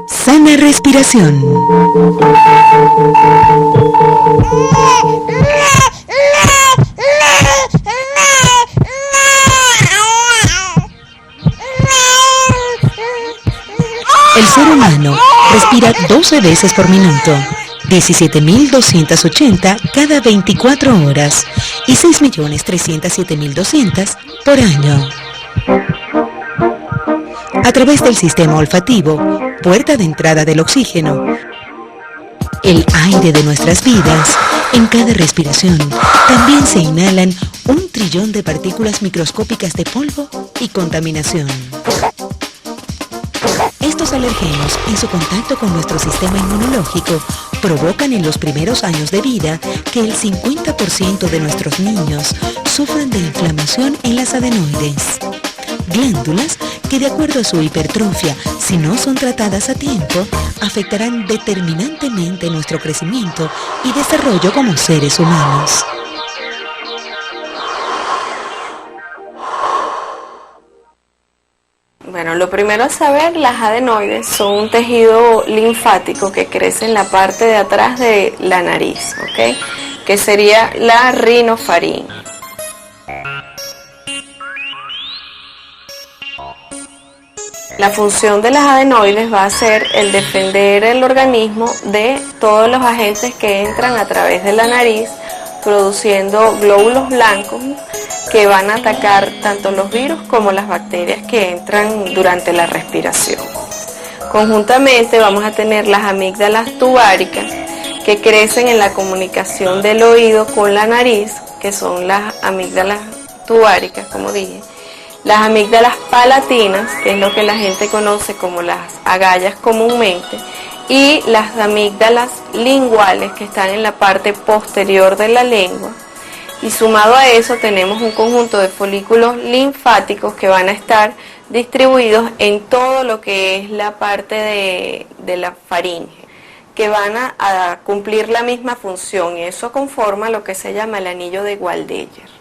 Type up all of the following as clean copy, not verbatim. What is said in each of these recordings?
Sana respiración. El ser humano respira 12 veces por minuto, 17.280 cada 24 horas y 6.307.200 por año. A través del sistema olfativo, puerta de entrada del oxígeno, el aire de nuestras vidas, en cada respiración también se inhalan 1 trillón de partículas microscópicas de polvo y contaminación. Estos alergenos, en su contacto con nuestro sistema inmunológico, provocan en los primeros años de vida que el 50% de nuestros niños sufran de inflamación en las adenoides, glándulas que, de acuerdo a su hipertrofia, si no son tratadas a tiempo, afectarán determinantemente nuestro crecimiento y desarrollo como seres humanos. Bueno, lo primero a saber, las adenoides son un tejido linfático que crece en la parte de atrás de la nariz, ¿ok? Que sería la rinofaringe. La función de las adenoides va a ser el defender el organismo de todos los agentes que entran a través de la nariz, produciendo glóbulos blancos que van a atacar tanto los virus como las bacterias que entran durante la respiración. Conjuntamente vamos a tener las amígdalas tubáricas que crecen en la comunicación del oído con la nariz, que son las amígdalas tubáricas, como dije. Las amígdalas palatinas, que es lo que la gente conoce como las agallas comúnmente, y las amígdalas linguales, que están en la parte posterior de la lengua. Y sumado a eso tenemos un conjunto de folículos linfáticos que van a estar distribuidos en todo lo que es la parte de la faringe, que van a cumplir la misma función, y eso conforma lo que se llama el anillo de Waldeyer.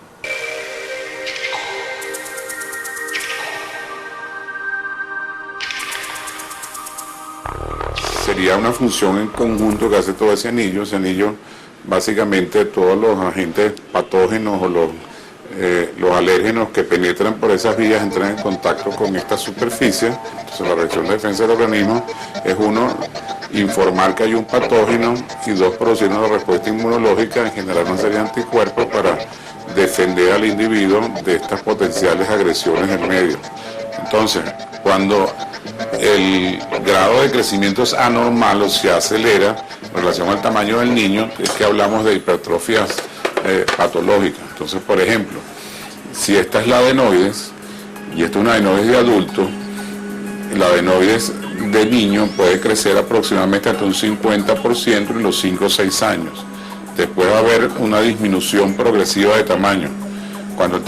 Sería una función en conjunto que hace todo ese anillo. Ese anillo, básicamente, todos los agentes patógenos o los alérgenos que penetran por esas vías entran en contacto con esta superficie. Entonces la reacción de defensa del organismo es, 1, informar que hay un patógeno, y 2, producir una respuesta inmunológica en generar una serie de anticuerpos para defender al individuo de estas potenciales agresiones del medio. Entonces, cuando el grado de crecimiento es anormal o se acelera en relación al tamaño del niño, es que hablamos de hipertrofias patológicas. Entonces, por ejemplo, si esta es la adenoides y esta es una adenoides de adulto, la adenoides de niño puede crecer aproximadamente hasta un 50% en los 5 o 6 años. Después va a haber una disminución progresiva de tamaño. Cuando el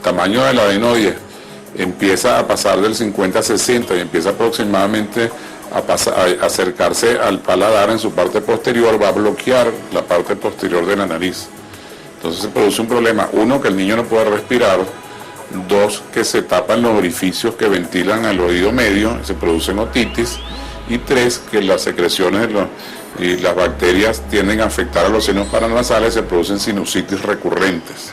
tamaño de la adenoides empieza a pasar del 50 a 60 y empieza aproximadamente a acercarse al paladar en su parte posterior, va a bloquear la parte posterior de la nariz. Entonces se produce un problema: 1, que el niño no puede respirar; 2, que se tapan los orificios que ventilan al oído medio, se producen otitis; y 3, que las secreciones y las bacterias tienden a afectar a los senos paranasales, se producen sinusitis recurrentes.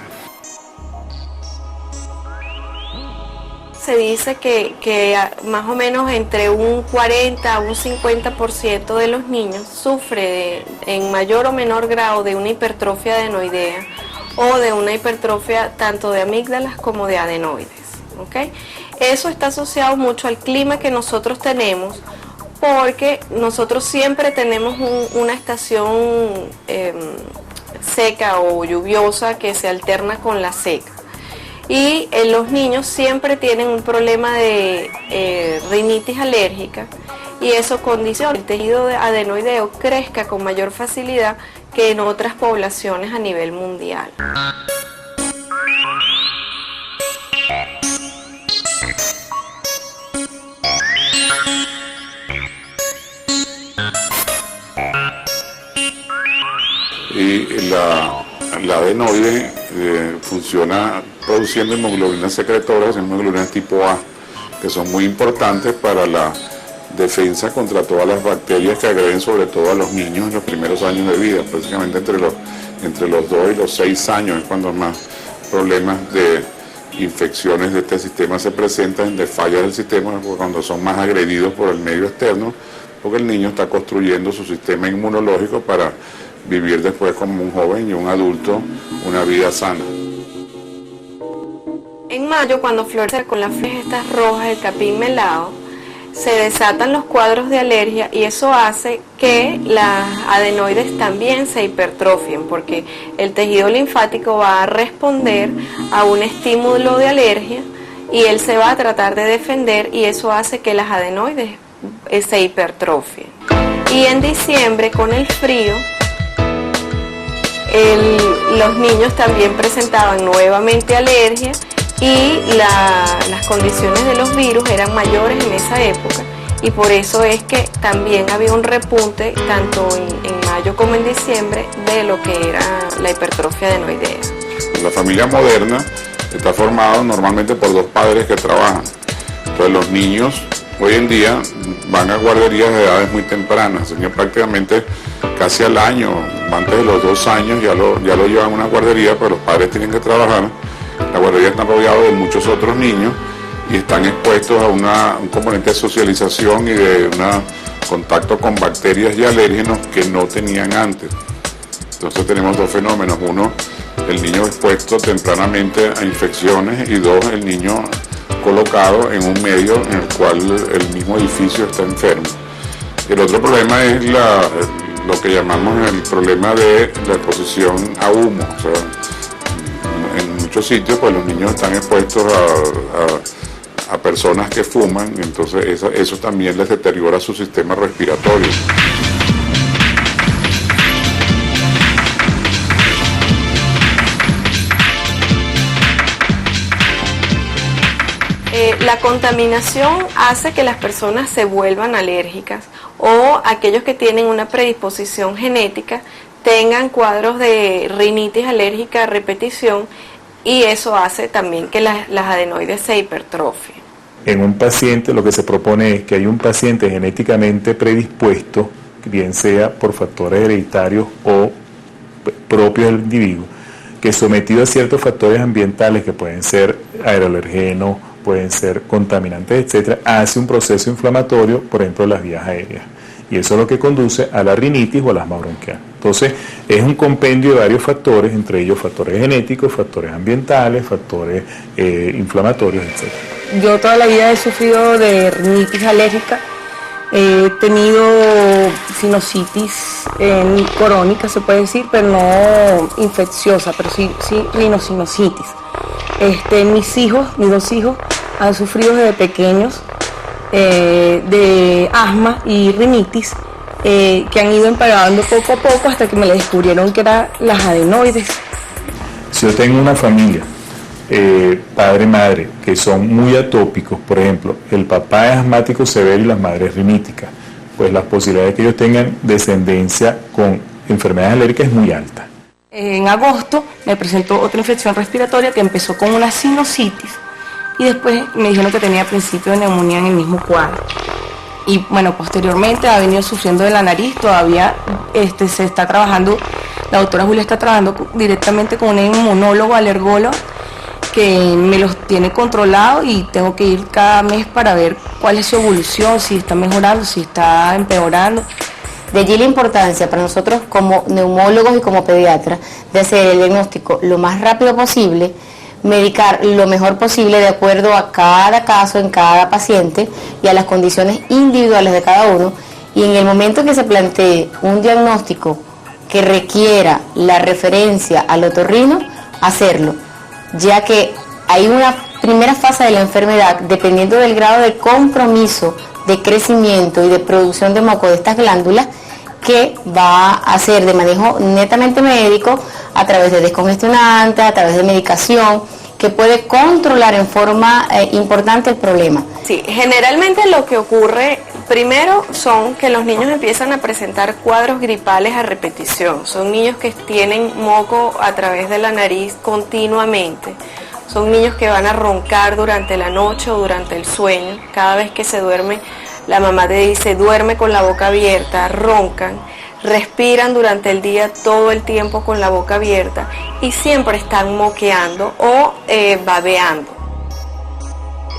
Se dice que más o menos entre un 40 a un 50% de los niños sufre en mayor o menor grado de una hipertrofia adenoidea o de una hipertrofia tanto de amígdalas como de adenoides, ¿ok? Eso está asociado mucho al clima que nosotros tenemos, porque nosotros siempre tenemos una estación seca o lluviosa que se alterna con la seca. Y los niños siempre tienen un problema de rinitis alérgica, y eso condiciona que el tejido adenoideo crezca con mayor facilidad que en otras poblaciones a nivel mundial. Y la adenoide funciona produciendo hemoglobinas secretoras, hemoglobinas tipo A, que son muy importantes para la defensa contra todas las bacterias que agreden sobre todo a los niños en los primeros años de vida, prácticamente entre los 2 y los 6 años es cuando más problemas de infecciones de este sistema se presentan, de fallas del sistema, cuando son más agredidos por el medio externo, porque el niño está construyendo su sistema inmunológico para vivir después como un joven y un adulto una vida sana. En mayo, cuando florece con las flores estas rojas, el capín melado, se desatan los cuadros de alergia y eso hace que las adenoides también se hipertrofien, porque el tejido linfático va a responder a un estímulo de alergia y él se va a tratar de defender y eso hace que las adenoides se hipertrofien. Y en diciembre, con el frío, los niños también presentaban nuevamente alergia y las condiciones de los virus eran mayores en esa época y por eso es que también había un repunte tanto en mayo como en diciembre de lo que era la hipertrofia adenoidea. La familia moderna está formada normalmente por 2 padres que trabajan. Entonces los niños hoy en día van a guarderías de edades muy tempranas, prácticamente casi al año, antes de los 2 años ya lo llevan a una guardería, pero los padres tienen que trabajar. La guardería está rodeada de muchos otros niños y están expuestos a un componente de socialización y de un contacto con bacterias y alérgenos que no tenían antes. Entonces tenemos 2 fenómenos. Uno, el niño expuesto tempranamente a infecciones y 2, el niño colocado en un medio en el cual el mismo edificio está enfermo. El otro problema es lo que llamamos el problema de la exposición a humo. O sea, en muchos sitios pues los niños están expuestos a personas que fuman, y entonces eso también les deteriora su sistema respiratorio. La contaminación hace que las personas se vuelvan alérgicas o aquellos que tienen una predisposición genética tengan cuadros de rinitis alérgica a repetición y eso hace también que las adenoides se hipertrofien. En un paciente lo que se propone es que hay un paciente genéticamente predispuesto, bien sea por factores hereditarios o propios del individuo, que sometido a ciertos factores ambientales que pueden ser aeroalergenos, pueden ser contaminantes, etcétera, hace un proceso inflamatorio, por ejemplo, de las vías aéreas. Y eso es lo que conduce a la rinitis o al asma bronquial. Entonces, es un compendio de varios factores, entre ellos factores genéticos, factores ambientales, factores inflamatorios, etcétera. Yo toda la vida he sufrido de rinitis alérgica. He tenido sinusitis crónica, se puede decir, pero no infecciosa, pero sí rinosinusitis. Mis 2 hijos, han sufrido desde pequeños de asma y rinitis que han ido empeorando poco a poco hasta que me le descubrieron que eran las adenoides. Si yo tengo una familia, padre y madre, que son muy atópicos, por ejemplo, el papá es asmático severo y la madre es rinítica, pues las posibilidades de que ellos tengan descendencia con enfermedades alérgicas es muy alta. En agosto me presentó otra infección respiratoria que empezó con una sinusitis y después me dijeron que tenía principio de neumonía en el mismo cuadro. Y bueno, posteriormente ha venido sufriendo de la nariz, todavía se está trabajando, la doctora Julia está trabajando directamente con un inmunólogo alergólogo que me los tiene controlado y tengo que ir cada mes para ver cuál es su evolución, si está mejorando, si está empeorando. De allí la importancia para nosotros como neumólogos y como pediatras de hacer el diagnóstico lo más rápido posible, medicar lo mejor posible de acuerdo a cada caso, en cada paciente y a las condiciones individuales de cada uno, y en el momento que se plantee un diagnóstico que requiera la referencia al otorrino, hacerlo, ya que hay una primera fase de la enfermedad, dependiendo del grado de compromiso, de crecimiento y de producción de moco de estas glándulas, que va a ser de manejo netamente médico a través de descongestionantes, a través de medicación, que puede controlar en forma importante el problema. Sí, generalmente lo que ocurre primero son que los niños empiezan a presentar cuadros gripales a repetición. Son niños que tienen moco a través de la nariz continuamente. Son niños que van a roncar durante la noche o durante el sueño. Cada vez que se duerme, la mamá te dice, duerme con la boca abierta, roncan. Respiran durante el día todo el tiempo con la boca abierta y siempre están moqueando o babeando.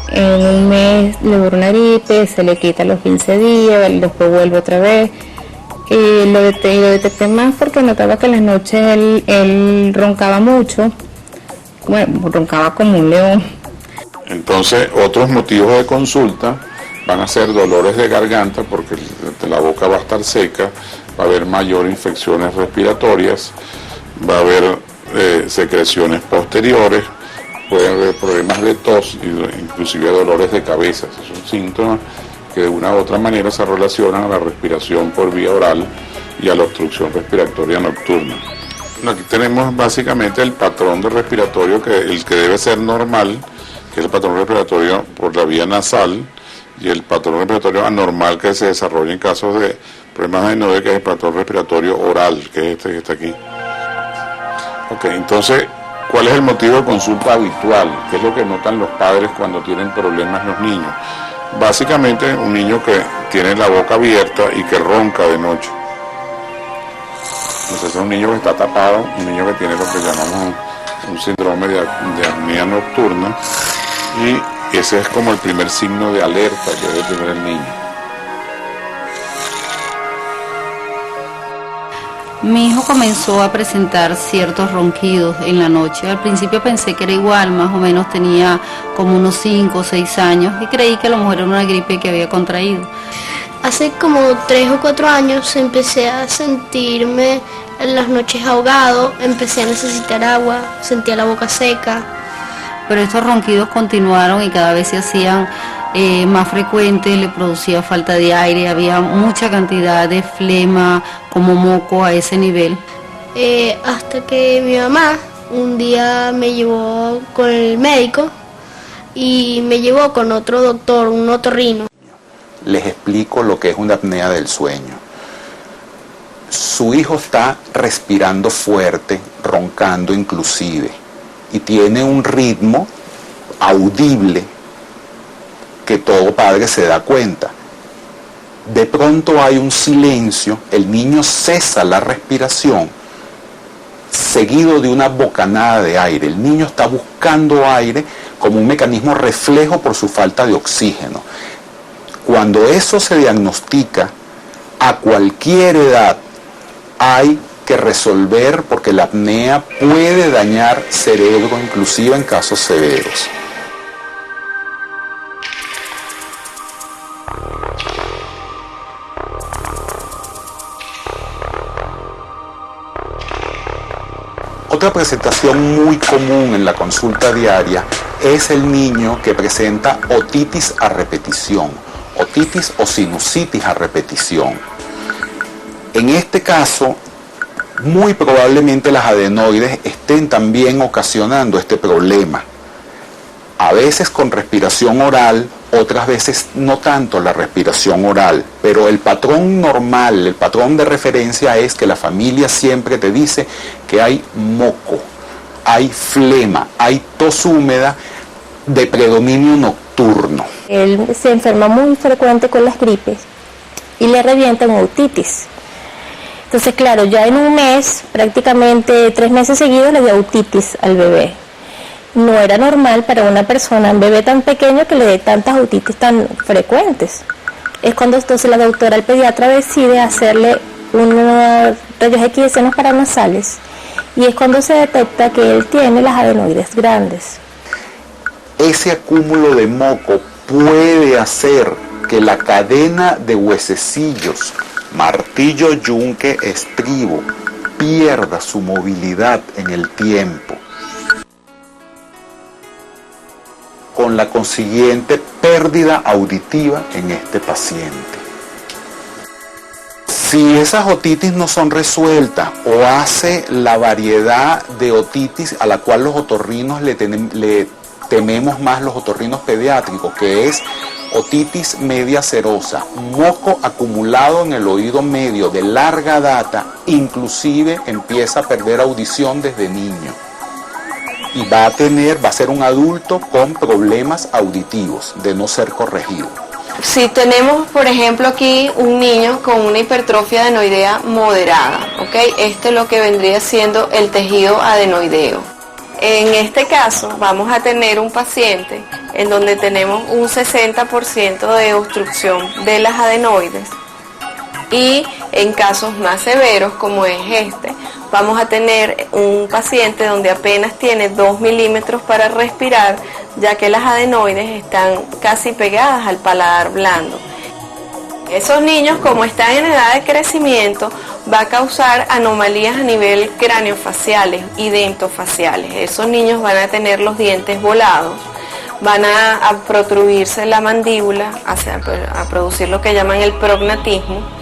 En un mes le dura una gripe, se le quita a los 15 días, después vuelve otra vez. Lo detecté más porque notaba que en las noches él roncaba mucho, bueno, roncaba como un león. Entonces, otros motivos de consulta van a ser dolores de garganta porque la boca va a estar seca, va a haber mayor infecciones respiratorias, va a haber secreciones posteriores, puede haber problemas de tos, inclusive dolores de cabeza. Esos son síntomas que de una u otra manera se relacionan a la respiración por vía oral y a la obstrucción respiratoria nocturna. Aquí tenemos básicamente el patrón de respiratorio, el que debe ser normal, que es el patrón respiratorio por la vía nasal, y el patrón respiratorio anormal que se desarrolla en casos de problemas adenoides, que es el patrón respiratorio oral, que es este que está aquí. Ok, entonces, ¿cuál es el motivo de consulta habitual? ¿Qué es lo que notan los padres cuando tienen problemas los niños? Básicamente, un niño que tiene la boca abierta y que ronca de noche. Entonces, es un niño que está tapado, un niño que tiene lo que llamamos un síndrome de apnea nocturna, y ese es como el primer signo de alerta que debe tener el niño. Mi hijo comenzó a presentar ciertos ronquidos en la noche. Al principio pensé que era igual, más o menos tenía como unos 5 o 6 años y creí que a lo mejor era una gripe que había contraído. Hace como 3 o 4 años empecé a sentirme en las noches ahogado, empecé a necesitar agua, sentía la boca seca. Pero estos ronquidos continuaron y cada vez se hacían más frecuentes, le producía falta de aire, había mucha cantidad de flema, como moco a ese nivel. Hasta que mi mamá un día me llevó con el médico y me llevó con otro doctor, un otorrino. Les explico lo que es una apnea del sueño. Su hijo está respirando fuerte, roncando inclusive, y tiene un ritmo audible que todo padre se da cuenta. De pronto hay un silencio, el niño cesa la respiración, seguido de una bocanada de aire. El niño está buscando aire como un mecanismo reflejo por su falta de oxígeno. Cuando eso se diagnostica, a cualquier edad hay que resolver, porque la apnea puede dañar cerebro, inclusive en casos severos. Otra presentación muy común en la consulta diaria es el niño que presenta otitis a repetición, otitis o sinusitis a repetición. En este caso, muy probablemente las adenoides estén también ocasionando este problema. A veces con respiración oral, otras veces no tanto la respiración oral, pero el patrón normal, el patrón de referencia es que la familia siempre te dice que hay moco, hay flema, hay tos húmeda de predominio nocturno. Él se enferma muy frecuente con las gripes y le revienta en otitis. Entonces, claro, ya en un mes, prácticamente 3 meses seguidos, le dio otitis al bebé. No era normal para una persona, un bebé tan pequeño, que le dé tantas otitis tan frecuentes. Es cuando entonces la doctora, el pediatra, decide hacerle unos rayos X de senos paranasales, y es cuando se detecta que él tiene las adenoides grandes. Ese acúmulo de moco puede hacer que la cadena de huesecillos, martillo, yunque, estribo, pierda su movilidad en el tiempo, con la consiguiente pérdida auditiva en este paciente. Si esas otitis no son resueltas o hace la variedad de otitis a la cual los otorrinos le tememos más, los otorrinos pediátricos, que es otitis media serosa, moco acumulado en el oído medio de larga data, inclusive empieza a perder audición desde niño y va a ser un adulto con problemas auditivos de no ser corregido. Si tenemos, por ejemplo, aquí un niño con una hipertrofia adenoidea moderada, ¿ok? Este es lo que vendría siendo el tejido adenoideo. En este caso vamos a tener un paciente en donde tenemos un 60% de obstrucción de las adenoides y en casos más severos como es este, vamos a tener un paciente donde apenas tiene 2 milímetros para respirar, ya que las adenoides están casi pegadas al paladar blando. Esos niños, como están en edad de crecimiento, va a causar anomalías a nivel craneofaciales y dentofaciales. Esos niños van a tener los dientes volados, van a protruirse la mandíbula, a producir lo que llaman el prognatismo,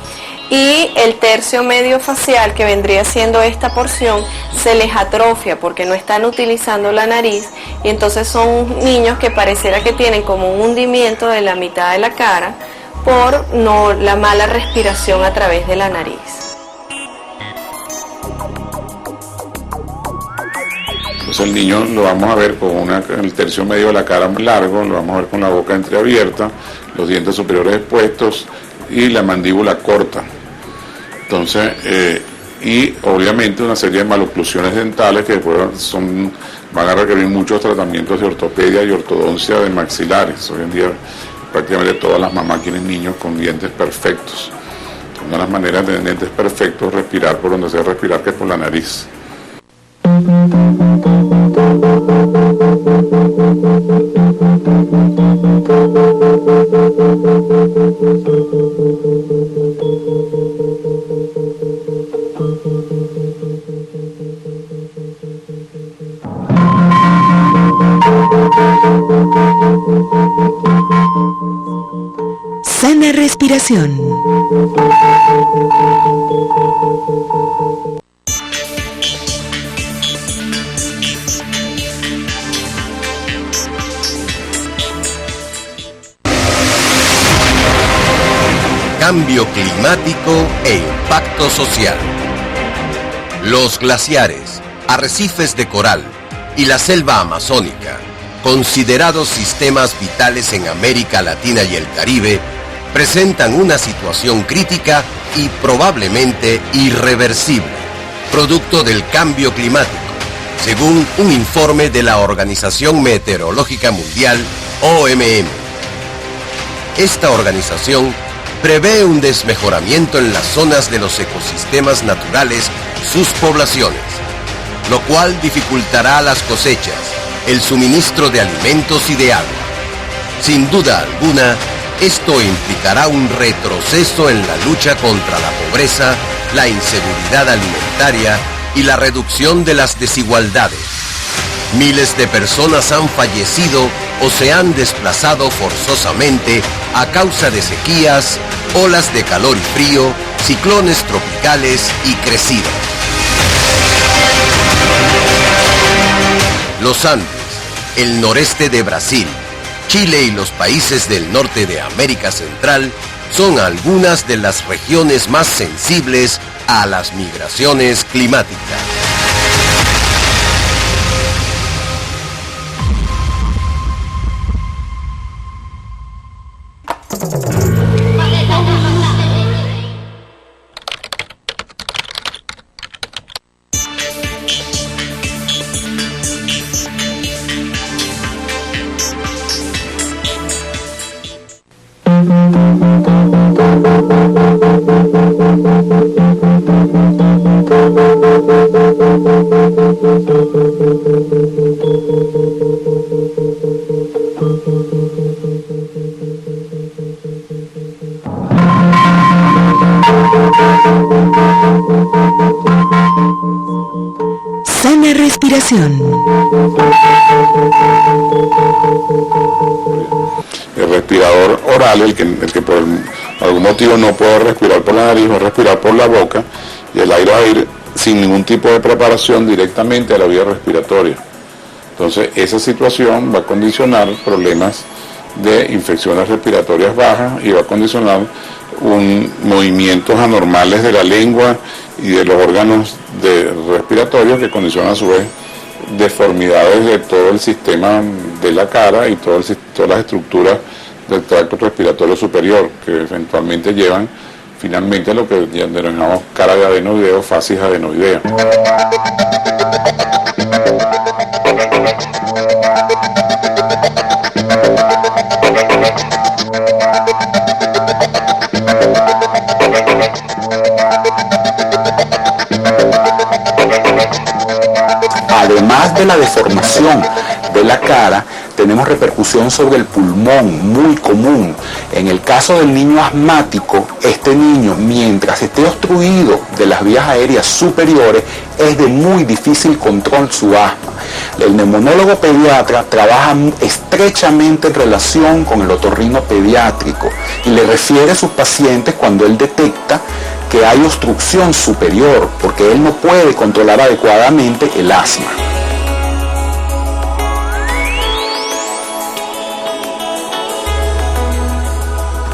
y el tercio medio facial, que vendría siendo esta porción, se les atrofia porque no están utilizando la nariz, y entonces son niños que pareciera que tienen como un hundimiento de la mitad de la cara por la mala respiración a través de la nariz. Entonces el niño lo vamos a ver con el tercio medio de la cara largo, lo vamos a ver con la boca entreabierta, los dientes superiores expuestos y la mandíbula corta. Entonces, y obviamente una serie de maloclusiones dentales que después van a requerir muchos tratamientos de ortopedia y ortodoncia de maxilares. Hoy en día prácticamente todas las mamás tienen niños con dientes perfectos. Una de las maneras de tener dientes perfectos es respirar por donde se debe respirar, que es por la nariz. Sana respiración. Cambio climático e impacto social. Los glaciares, arrecifes de coral y la selva amazónica, considerados sistemas vitales en América Latina y el Caribe, presentan una situación crítica y probablemente irreversible, producto del cambio climático, según un informe de la Organización Meteorológica Mundial, OMM. Esta organización prevé un desmejoramiento en las zonas de los ecosistemas naturales, sus poblaciones, lo cual dificultará las cosechas, el suministro de alimentos y de agua. Sin duda alguna, esto implicará un retroceso en la lucha contra la pobreza, la inseguridad alimentaria y la reducción de las desigualdades. Miles de personas han fallecido o se han desplazado forzosamente a causa de sequías, olas de calor y frío, ciclones tropicales y crecidas. Los Andes, el noreste de Brasil, Chile y los países del norte de América Central son algunas de las regiones más sensibles a las migraciones climáticas. Sana respiración. El respirador oral, el que por algún motivo no puedo respirar por la nariz o respirar por la boca, y el aire va a ir sin ningún tipo de preparación directamente a la vía respiratoria. Entonces esa situación va a condicionar problemas de infecciones respiratorias bajas y va a condicionar movimientos anormales de la lengua y de los órganos respiratorios, que condicionan a su vez deformidades de todo el sistema de la cara y todas las estructuras del tracto respiratorio superior, que eventualmente llevan finalmente a lo que denominamos cara de adenoideo, facies adenoidea. Además de la deformación de la cara, tenemos repercusión sobre el pulmón, muy común. En el caso del niño asmático, este niño, mientras esté obstruido de las vías aéreas superiores, es de muy difícil control su asma. El neumonólogo pediatra trabaja estrechamente en relación con el otorrino pediátrico y le refiere a sus pacientes cuando él detecta que hay obstrucción superior, porque él no puede controlar adecuadamente el asma.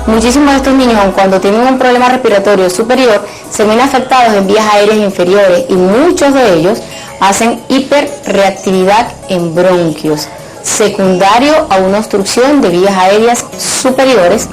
Muchísimos de estos niños, cuando tienen un problema respiratorio superior, se ven afectados en vías aéreas inferiores y muchos de ellos hacen hiperreactividad en bronquios, secundario a una obstrucción de vías aéreas superiores,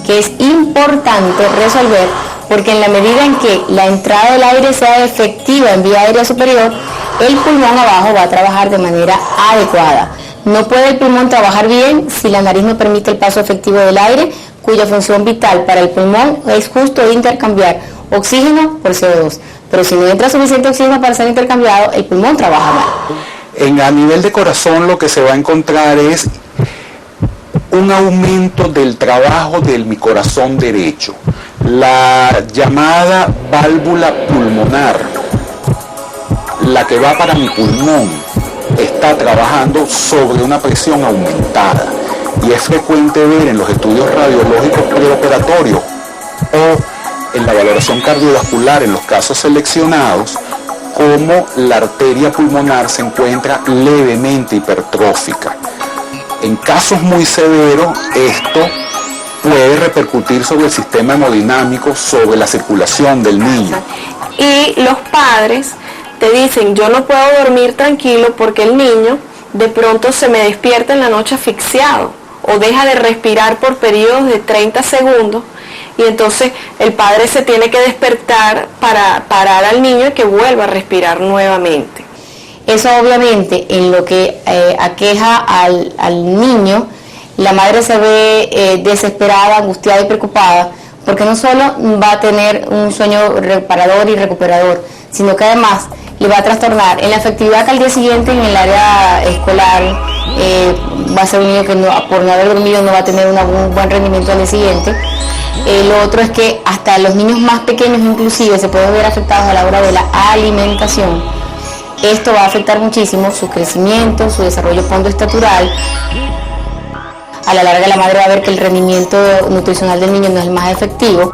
que es importante resolver, porque en la medida en que la entrada del aire sea efectiva en vía aérea superior, el pulmón abajo va a trabajar de manera adecuada. No puede el pulmón trabajar bien si la nariz no permite el paso efectivo del aire, cuya función vital para el pulmón es justo intercambiar oxígeno por CO2. Pero si no entra suficiente oxígeno para ser intercambiado, el pulmón trabaja mal. A nivel de corazón, lo que se va a encontrar es un aumento del trabajo de mi corazón derecho. La llamada válvula pulmonar, la que va para mi pulmón, está trabajando sobre una presión aumentada. Y es frecuente ver en los estudios radiológicos preoperatorios o en la valoración cardiovascular en los casos seleccionados cómo la arteria pulmonar se encuentra levemente hipertrófica. En casos muy severos, esto puede repercutir sobre el sistema hemodinámico, sobre la circulación del niño. Y los padres te dicen, yo no puedo dormir tranquilo porque el niño de pronto se me despierta en la noche asfixiado o deja de respirar por periodos de 30 segundos y entonces el padre se tiene que despertar para parar al niño y que vuelva a respirar nuevamente. Eso obviamente en lo que aqueja al niño, la madre se ve desesperada, angustiada y preocupada, porque no solo va a tener un sueño reparador y recuperador, sino que además le va a trastornar en la efectividad que al día siguiente en el área escolar va a ser un niño que por no haber dormido no va a tener un buen rendimiento al día siguiente. Lo otro es que hasta los niños más pequeños inclusive se pueden ver afectados a la hora de la alimentación. Esto va a afectar muchísimo su crecimiento, su desarrollo pondoestatural. A la larga la madre va a ver que el rendimiento nutricional del niño no es el más efectivo.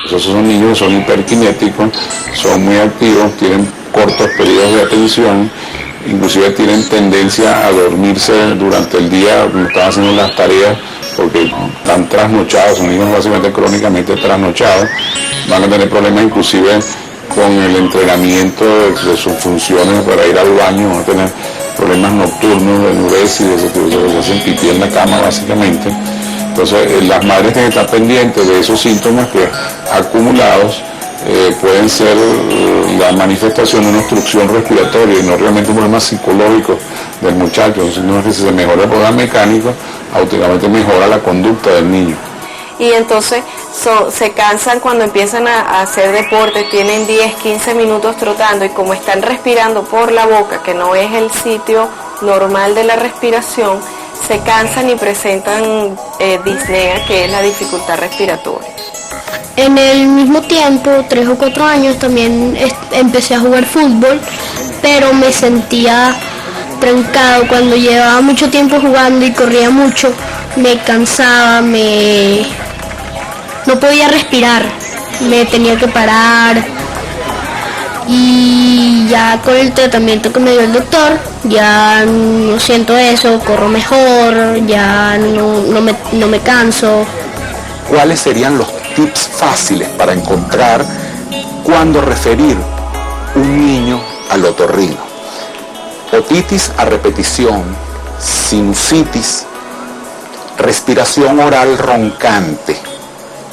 Esos son niños que son hiperkinéticos, son muy activos, tienen cortos periodos de atención, inclusive tienen tendencia a dormirse durante el día cuando están haciendo las tareas porque están trasnochados, son niños básicamente crónicamente trasnochados, van a tener problemas inclusive con el entrenamiento de sus funciones para ir al baño, van a tener problemas nocturnos de enuresis, de ese tipo, se hacen pipí en la cama básicamente. Entonces las madres tienen que estar pendientes de esos síntomas que acumulados pueden ser la manifestación de una obstrucción respiratoria y no realmente un problema psicológico del muchacho, sino que si se mejora el problema mecánico, automáticamente mejora la conducta del niño. Y entonces se cansan cuando empiezan a hacer deporte, tienen 10, 15 minutos trotando y como están respirando por la boca, que no es el sitio normal de la respiración, se cansan y presentan disnea, que es la dificultad respiratoria. En el mismo tiempo, 3 o 4 años, también empecé a jugar fútbol, pero me sentía trancado. Cuando llevaba mucho tiempo jugando y corría mucho, me cansaba, no podía respirar, me tenía que parar. Y ya con el tratamiento que me dio el doctor, ya no siento eso, corro mejor, ya no me canso. ¿Cuáles serían los tips fáciles para encontrar cuándo referir un niño al otorrino? Otitis a repetición, sinusitis, respiración oral roncante.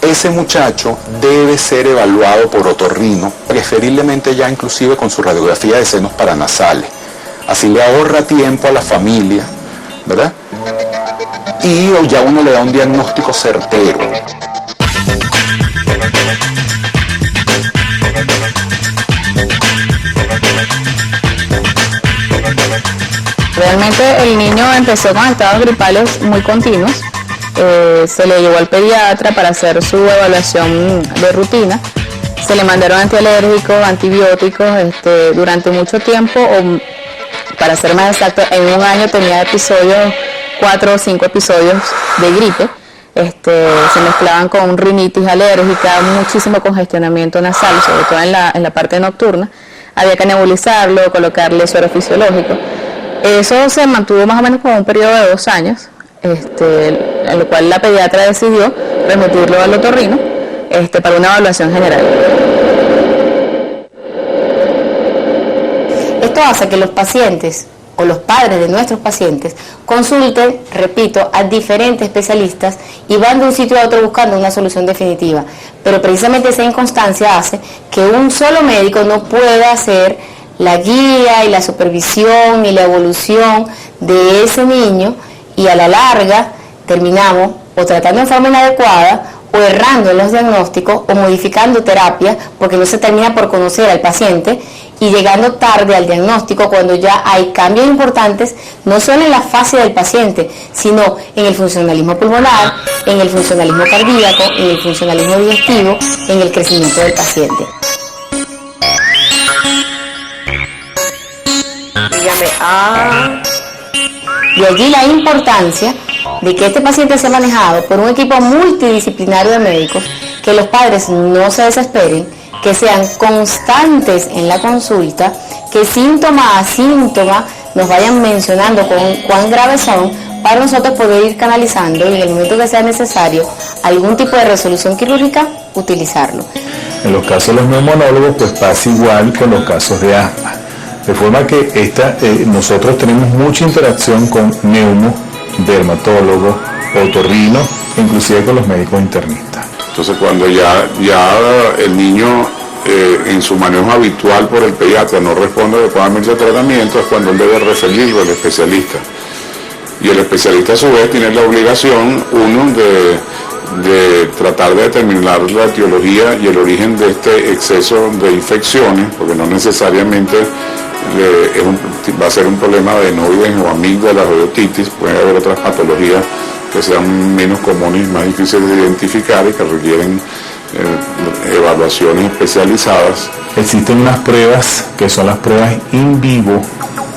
Ese muchacho debe ser evaluado por otorrino, preferiblemente ya inclusive con su radiografía de senos paranasales. Así le ahorra tiempo a la familia, ¿verdad? Y ya uno le da un diagnóstico certero. Realmente el niño empezó con estados gripales muy continuos. Se le llevó al pediatra para hacer su evaluación de rutina. Se le mandaron antialérgicos, antibióticos durante mucho tiempo, o para ser más exacto, en un año tenía episodios, 4 o 5 episodios de gripe. Se mezclaban con rinitis alérgica, muchísimo congestionamiento nasal, sobre todo en la parte nocturna. Había que nebulizarlo, colocarle suero fisiológico. Eso se mantuvo más o menos por un periodo de 2 años, en lo cual la pediatra decidió remitirlo al otorrino para una evaluación general. Esto hace que los pacientes o los padres de nuestros pacientes consulten, repito, a diferentes especialistas y van de un sitio a otro buscando una solución definitiva. Pero precisamente esa inconstancia hace que un solo médico no pueda hacer la guía y la supervisión y la evolución de ese niño, y a la larga terminamos o tratando de forma inadecuada, o errando en los diagnósticos, o modificando terapias porque no se termina por conocer al paciente, y llegando tarde al diagnóstico cuando ya hay cambios importantes, no solo en la fase del paciente, sino en el funcionalismo pulmonar, en el funcionalismo cardíaco, en el funcionalismo digestivo, en el crecimiento del paciente. De allí la importancia de que este paciente sea manejado por un equipo multidisciplinario de médicos, que los padres no se desesperen, que sean constantes en la consulta, que síntoma a síntoma nos vayan mencionando cuán graves son, para nosotros poder ir canalizando y en el momento que sea necesario algún tipo de resolución quirúrgica, utilizarlo. En los casos de los neumonólogos, pues pasa igual que en los casos de asma. De forma que nosotros tenemos mucha interacción con neumo, dermatólogos, otorrinos, inclusive con los médicos internistas. Entonces cuando ya el niño en su manejo habitual por el pediatra no responde adecuadamente al tratamiento, es cuando él debe referirlo al especialista. Y el especialista a su vez tiene la obligación, de tratar de determinar la etiología y el origen de este exceso de infecciones, porque no necesariamente va a ser un problema de adenoides o amígdalas o de otitis. Puede haber otras patologías que sean menos comunes y más difíciles de identificar y que requieren evaluaciones especializadas. Existen unas pruebas que son las pruebas in vivo,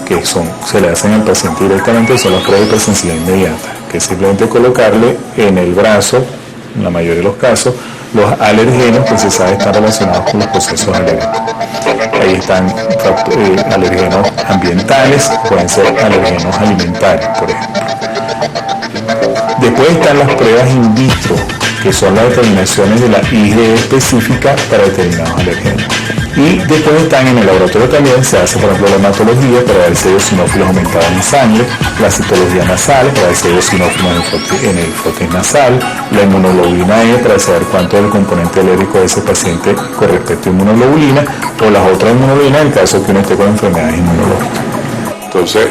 que se le hacen al paciente directamente, son las pruebas de hipersensibilidad inmediata, que es simplemente colocarle en el brazo, en la mayoría de los casos, los alergenos que se sabe están relacionados con los procesos alérgicos. Ahí están alergenos ambientales, pueden ser alergenos alimentarios, por ejemplo. Después están las pruebas in vitro, que son las determinaciones de la IgE específica para determinados alergenos. Y después están en el laboratorio también, se hace por ejemplo la hematología para ver si hay eosinófilos aumentados en sangre, la citología nasal para ver si hay eosinófilos en el frotis nasal, la inmunoglobulina E para saber cuánto es el componente alérgico de ese paciente con respecto a inmunoglobulina, o las otras inmunoglobulinas en caso de que uno esté con enfermedades inmunológicas.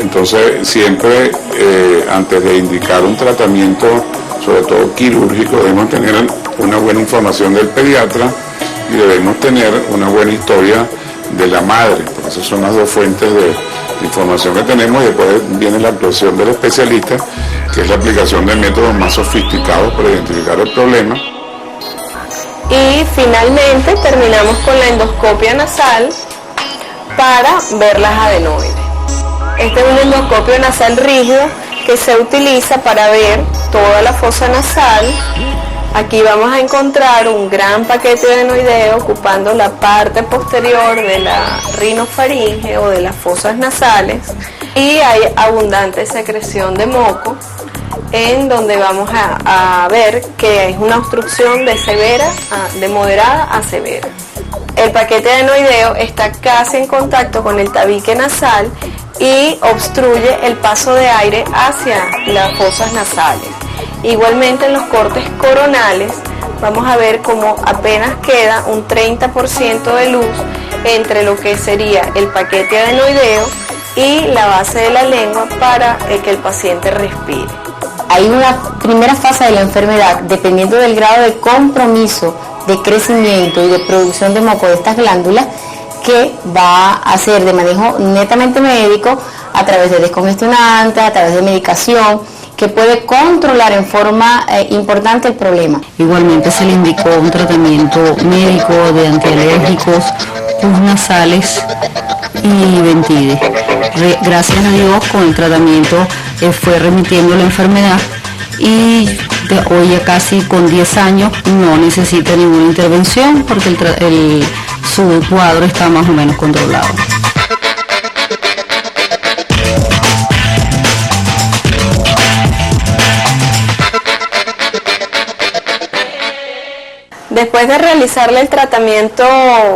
Entonces siempre antes de indicar un tratamiento, sobre todo quirúrgico, debemos tener una buena información del pediatra y debemos tener una buena historia de la madre, porque esas son las dos fuentes de información que tenemos, y después viene la actuación del especialista, que es la aplicación de métodos más sofisticados para identificar el problema. Y finalmente terminamos con la endoscopia nasal para ver las adenoides. Este es un endoscopio nasal rígido que se utiliza para ver toda la fosa nasal. Aquí vamos a encontrar un gran paquete adenoideo ocupando la parte posterior de la rinofaringe o de las fosas nasales, y hay abundante secreción de moco, en donde vamos a ver que es una obstrucción de moderada a severa. El paquete adenoideo está casi en contacto con el tabique nasal y obstruye el paso de aire hacia las fosas nasales. Igualmente en los cortes coronales vamos a ver como apenas queda un 30% de luz entre lo que sería el paquete adenoideo y la base de la lengua para que el paciente respire. Hay una primera fase de la enfermedad, dependiendo del grado de compromiso, de crecimiento y de producción de moco de estas glándulas, que va a ser de manejo netamente médico a través de descongestionantes, a través de medicación, que puede controlar en forma importante el problema. Igualmente se le indicó un tratamiento médico de antialérgicos, pus nasales y Ventide. Gracias a Dios con el tratamiento fue remitiendo la enfermedad y hoy ya casi con 10 años no necesita ninguna intervención porque su cuadro está más o menos controlado. Después de realizarle el tratamiento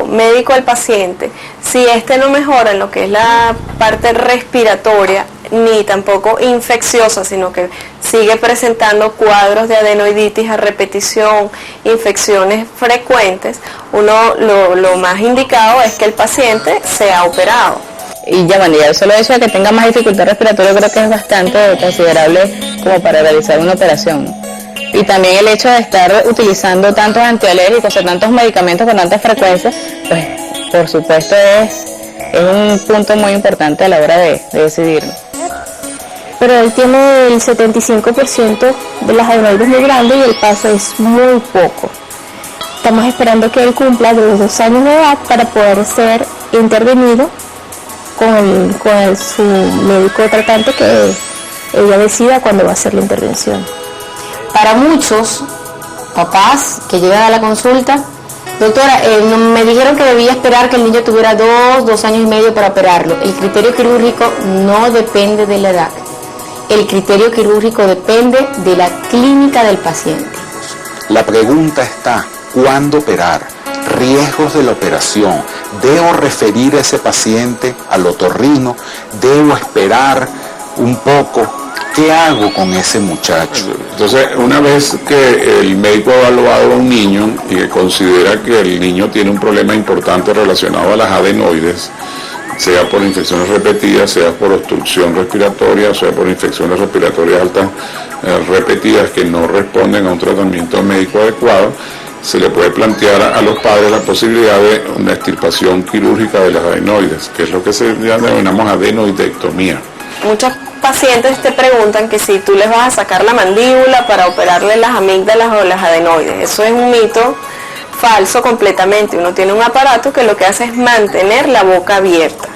médico al paciente, si este no mejora en lo que es la parte respiratoria, ni tampoco infecciosa, sino que sigue presentando cuadros de adenoiditis a repetición, infecciones frecuentes, lo más indicado es que el paciente sea operado. Y ya bueno, ya el solo hecho de que tenga más dificultad respiratoria creo que es bastante considerable como para realizar una operación. Y también el hecho de estar utilizando tantos antialérgicos o tantos medicamentos con tanta frecuencia, pues por supuesto es un punto muy importante a la hora de decidir. Pero él tiene el 75% de las adenoides muy grandes y el paso es muy poco. Estamos esperando que él cumpla de los 2 años de edad para poder ser intervenido con su médico tratante, que ella decida cuándo va a hacer la intervención. Para muchos papás que llegan a la consulta, doctora, me dijeron que debía esperar que el niño tuviera 2 años y medio para operarlo. El criterio quirúrgico no depende de la edad. El criterio quirúrgico depende de la clínica del paciente. La pregunta está, ¿cuándo operar? Riesgos de la operación. ¿Debo referir a ese paciente al otorrino? ¿Debo esperar un poco? ¿Qué hago con ese muchacho? Entonces, una vez que el médico ha evaluado a un niño y que considera que el niño tiene un problema importante relacionado a las adenoides, sea por infecciones repetidas, sea por obstrucción respiratoria, sea por infecciones respiratorias altas repetidas que no responden a un tratamiento médico adecuado, se le puede plantear a los padres la posibilidad de una extirpación quirúrgica de las adenoides, que es lo que se denominamos adenoidectomía. Muchos pacientes te preguntan que si tú les vas a sacar la mandíbula para operarle las amígdalas o las adenoides. Eso es un mito falso completamente. Uno tiene un aparato que lo que hace es mantener la boca abierta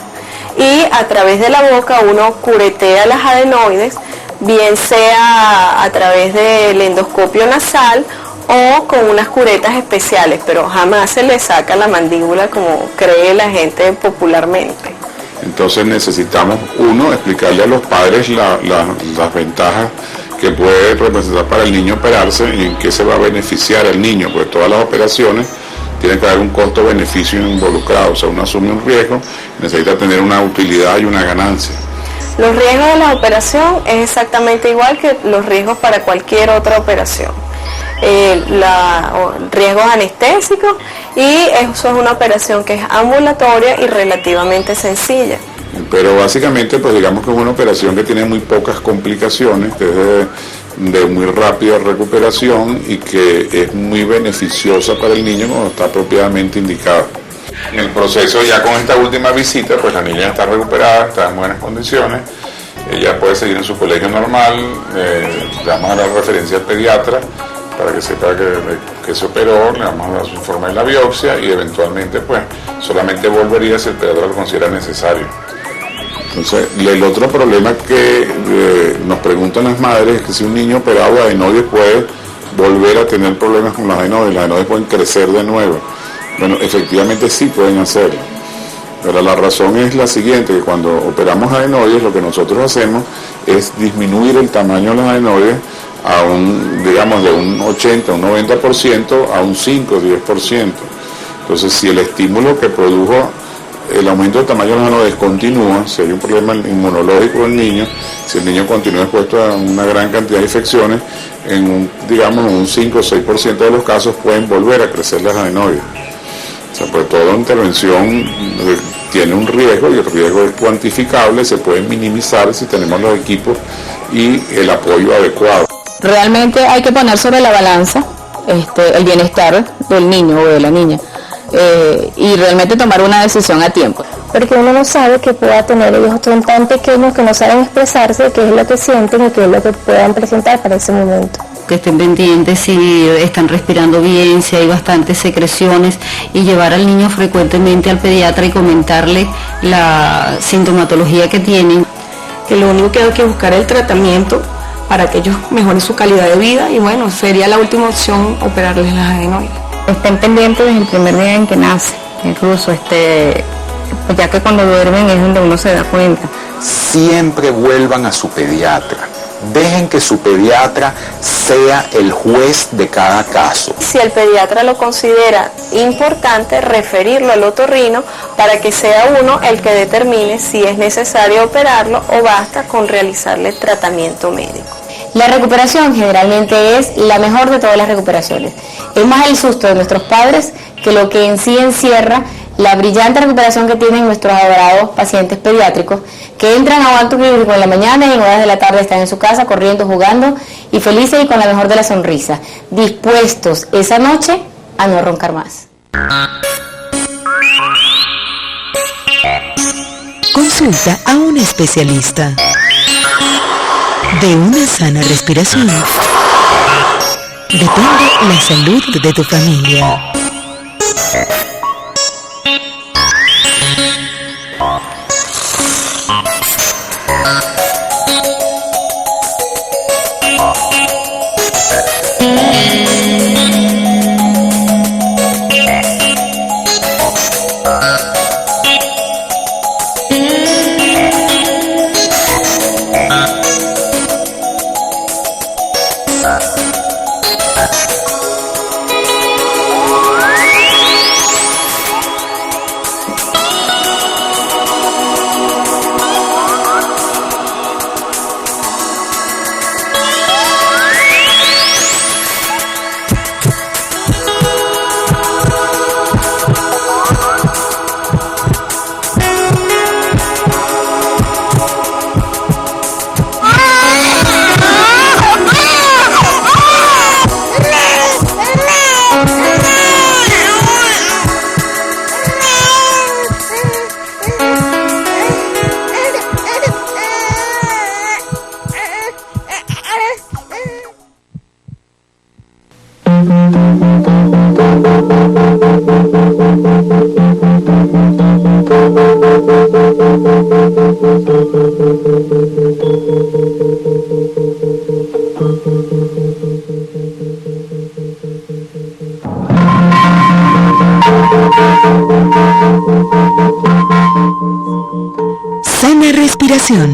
y a través de la boca uno curetea las adenoides, bien sea a través del endoscopio nasal o con unas curetas especiales, pero jamás se le saca la mandíbula como cree la gente popularmente. Entonces necesitamos, explicarle a los padres las ventajas que puede representar para el niño operarse y en qué se va a beneficiar el niño, porque todas las operaciones tienen que haber un costo-beneficio involucrado, o sea, uno asume un riesgo, necesita tener una utilidad y una ganancia. Los riesgos de la operación es exactamente igual que los riesgos para cualquier otra operación. Riesgos anestésicos, y eso es una operación que es ambulatoria y relativamente sencilla. Pero básicamente, pues digamos que es una operación que tiene muy pocas complicaciones, que es de muy rápida recuperación y que es muy beneficiosa para el niño cuando está apropiadamente indicada. En el proceso, ya con esta última visita, pues la niña está recuperada, está en buenas condiciones, ella puede seguir en su colegio normal, le vamos a dar referencia al pediatra para que sepa que se operó, le vamos a dar su informe de la biopsia y eventualmente pues solamente volvería si el pediatra lo considera necesario. Entonces, el otro problema que nos preguntan las madres es que si un niño operado de adenoides puede volver a tener problemas con las adenoides pueden crecer de nuevo. Bueno, efectivamente sí pueden hacerlo, pero la razón es la siguiente, que cuando operamos adenoides lo que nosotros hacemos es disminuir el tamaño de los adenoides a digamos, de un 80, un 90% a un 5, 10%. Entonces, si el estímulo que produjo el aumento del tamaño de los adenoides continúa, si hay un problema inmunológico del niño, si el niño continúa expuesto a una gran cantidad de infecciones, digamos un 5 o 6% de los casos pueden volver a crecer las adenoides. O sea, pues toda intervención tiene un riesgo y el riesgo es cuantificable, se puede minimizar si tenemos los equipos y el apoyo adecuado. Realmente hay que poner sobre la balanza el bienestar del niño o de la niña y realmente tomar una decisión a tiempo. Porque uno no sabe que pueda tener, ellos son tan pequeños que no saben expresarse, qué es lo que sienten y qué es lo que puedan presentar para ese momento. Que estén pendientes si están respirando bien, si hay bastantes secreciones, y llevar al niño frecuentemente al pediatra y comentarle la sintomatología que tienen. Que lo único que hay que buscar es el tratamiento para que ellos mejoren su calidad de vida y bueno, sería la última opción operarles las adenoides. Estén pendientes desde el primer día en que nace, incluso ya que cuando duermen es donde uno se da cuenta. Siempre vuelvan a su pediatra. Dejen que su pediatra sea el juez de cada caso. Si el pediatra lo considera importante, referirlo al otorrino para que sea uno el que determine si es necesario operarlo o basta con realizarle tratamiento médico. La recuperación generalmente es la mejor de todas las recuperaciones. Es más el susto de nuestros padres que lo que en sí encierra la brillante recuperación que tienen nuestros adorados pacientes pediátricos que entran a un acto clínico en la mañana y en horas de la tarde están en su casa corriendo, jugando y felices y con la mejor de la sonrisa, dispuestos esa noche a no roncar más. Consulta a un especialista. De una sana respiración depende la salud de tu familia. Sana respiración.